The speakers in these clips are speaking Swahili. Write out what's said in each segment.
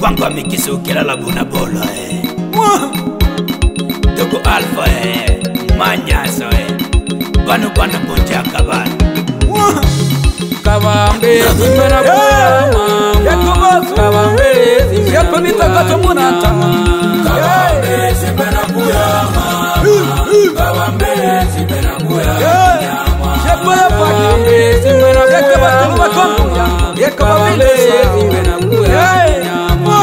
Wangwa mikiso kila la buna bola Dogo Alpha Manyaso Banu bana bonja kabana Kawambe zimbera kuyama Kawambe zimbera kuyama Kawambe zimbera kuyama Kawambe zimbera kuyama Kawambe zimbera kuyama Kawambe zimbera kuyama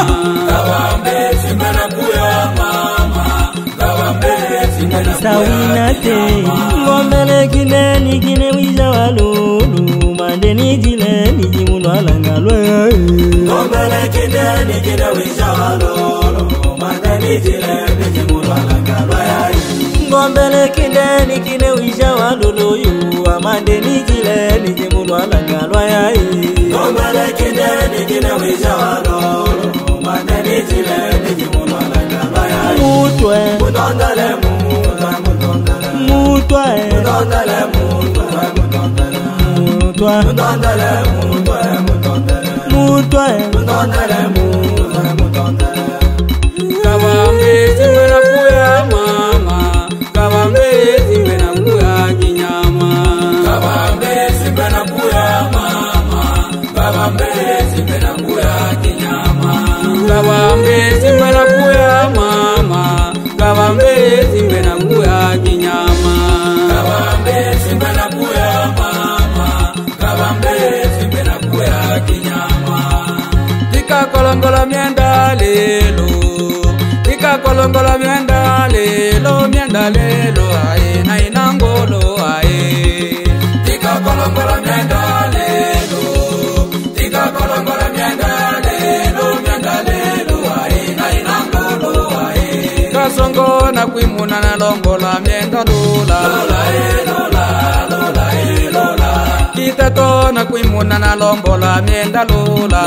Kawambe zimbera kuyama Kawambe zimbera Sawinate Ngomele kineni kine wija walulu Mandeni jile nijimuno alangalwe Ngomele kineni kine wija walulu Mandeni jile nijimuno alangalwe Ngombele kineni kine wija walulu yu Mandeni jile nijimuno alangalwe Ngombele kineni kine wija walulu Mandeni jile nijimuno alangalwe Mutwe Mutondale Mutwe Mutondale Mutwe Mutondale Kawambe zimbera kuyama Kawambe zimbera kuyakinyama Kawambe zimbera kuyama Kawambe zimbera kuyakinyama Kawambe zimbera kuyama Kawambe zimbera kuyakinyama Kawambe zimbera kuyama Kawambe zimbera kuyakinyama Tika kolongola mienda lelo Tika kolongola mienda lelo ae na inangolo ae Tika kolongola mienda lelo Tika kolongola mienda lelo ae na inangolo ae Kasongo na kuimuna na longola mienda lola Lola Kitato na kuimuna na longola mienda lola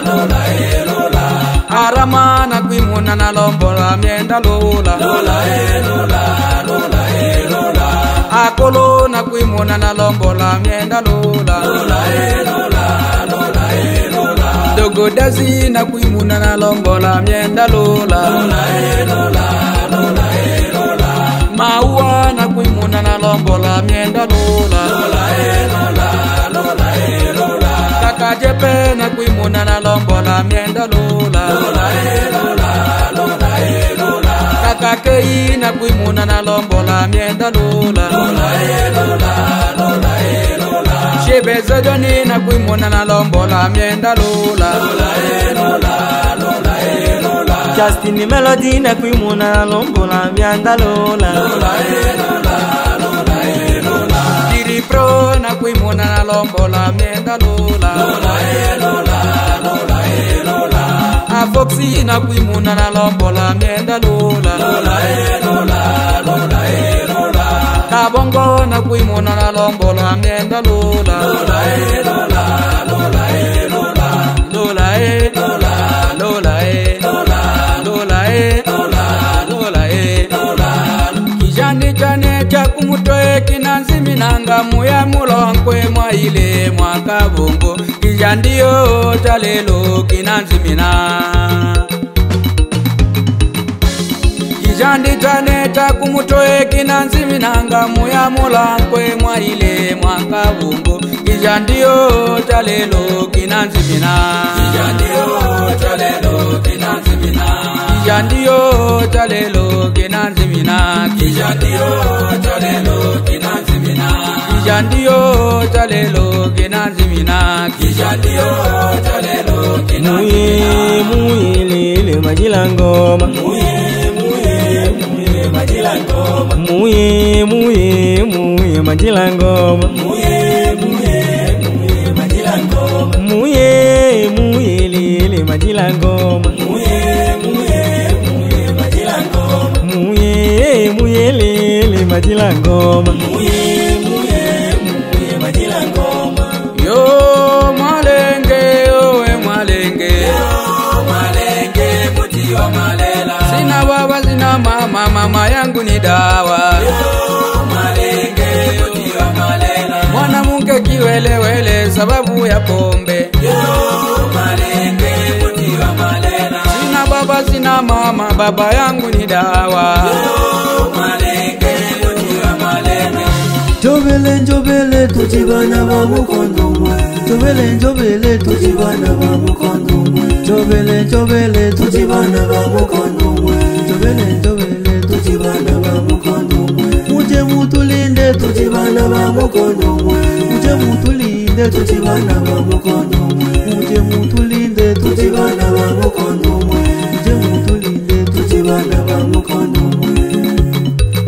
Lola Arama na kuimuna na lombola mienda lola Lola Akolo na kuimuna na lombola mienda lola Lola Dogo Dazi na kuimuna na lombola mienda lola Lola Maua na kuimuna na lombola mienda lola Kaka Jepe na kuimuna na lombola mienda lola Kaka Kei na kuimuna na lombola mienda lola Shebeza Joni na kuimuna na lombola mienda lola Justin Melody na kuimuna na lombola mienda lola Diri Pro na kuimuna na lombola mienda lola Foxy na kuimuna na lombola mienda lola Kabongo na kuimuna na lombola mienda lola Kijani chane cha kumutoe kinanzi minanga muya mulonkwe mwa ile mwa kabongo Kijandio chalelo kinanzi mina Kijandi chane cha kumutoe kinanzi minanga muya mulonkwe mwa ile mwa kabongo Kijandio chalelo kinanzi mina Kijandio chalelo kinanzi mina Kijandio chalelo kinanzi mina Kijandio chalelo kinanzi mina Kijandio chalelo kinanzi mina Kijandio chalelo kinanzi Muye lele majila ngoma majila ngoma Muye majila ngoma majila ngoma Muye lele majila ngoma Muye lele majila ngoma majila ngoma Yo Mwalenge owe Mwalenge muti wa malela Sina baba sina mama mama yangu ni dawa Yo Mwalenge muti wa malela Mwana munke kiwelewele sababu ya pombe Yo baba sina mama, baba yangu ni dawa. Malenge mujiwa malenge. Njobele njobele tujibana ba mukondo. Njobele njobele tujibana ba mukondo. Njobele njobele tujibana ba mukondo. Njobele njobele tujibana ba mukondo. Muje mutulinde tujibana ba mukondo. Muje mutulinde tujibana ba mukondo. Muje mutulinde tujibana ba mukondo. Muje mutulinde tujibana ba mukondo.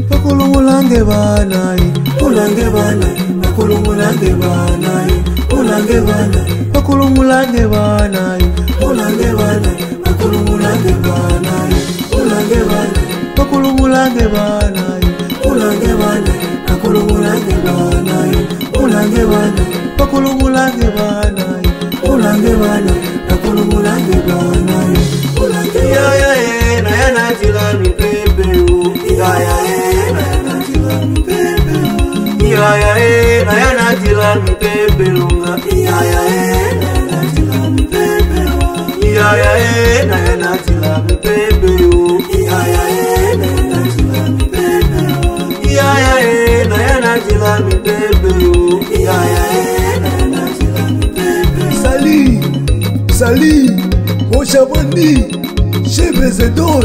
Pakulumulange banai, ulange banai, pakulumulange banai, ulange banai, pakulumulange banai, ulange banai, pakulumulange banai, ulange banai, pakulumulange banai, ulange banai, pakulumulange banai, ulange banai, pakulumulange banai, ulange banai, pakulumulange banai, ulange Ya na ya na tilani pepe o. Ya na tilani pepe o. Ya na ya na tilani pepe lunga. Ya na tilani pepe o. Ya na ya na tilani pepe o. Ya na tilani pepe o. Ya na ya na tilani pepe o. Ya na tilani pepe. Sali, Moshabandi, Chebezedon.